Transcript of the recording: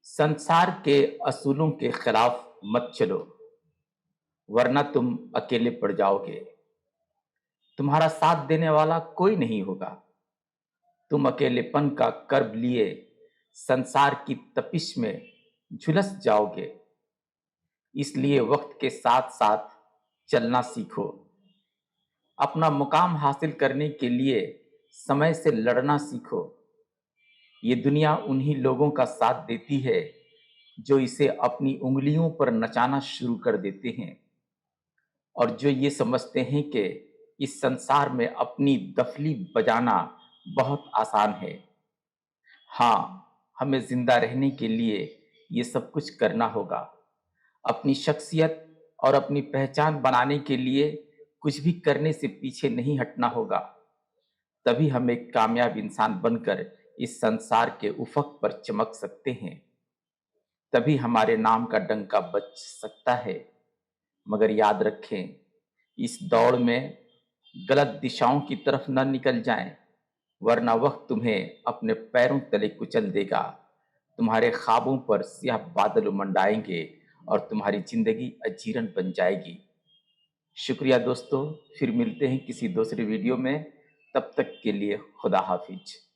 संसार के असूलों के खिलाफ मत चलो, वरना तुम अकेले पड़ जाओगे। तुम्हारा साथ देने वाला कोई नहीं होगा। तुम अकेलेपन का कर्ब लिए संसार की तपिश में झुलस जाओगे। इसलिए वक्त के साथ साथ चलना सीखो। अपना मुकाम हासिल करने के लिए समय से लड़ना सीखो। ये दुनिया उन्हीं लोगों का साथ देती है जो इसे अपनी उंगलियों पर नचाना शुरू कर देते हैं और जो ये समझते हैं कि इस संसार में अपनी दफली बजाना बहुत आसान है। हाँ, हमें जिंदा रहने के लिए ये सब कुछ करना होगा। अपनी शख्सियत और अपनी पहचान बनाने के लिए कुछ भी करने से पीछे नहीं हटना होगा। तभी हम एक कामयाब इंसान बनकर इस संसार के उफक पर चमक सकते हैं। तभी हमारे नाम का डंका बज सकता है। मगर याद रखें, इस दौड़ में गलत दिशाओं की तरफ न निकल जाएं, वरना वक्त तुम्हें अपने पैरों तले कुचल देगा। तुम्हारे ख्वाबों पर स्याह बादल मंडाएंगे और तुम्हारी जिंदगी अजीरन बन जाएगी। शुक्रिया दोस्तों, फिर मिलते हैं किसी दूसरे वीडियो में। तब तक के लिए खुदा हाफिज।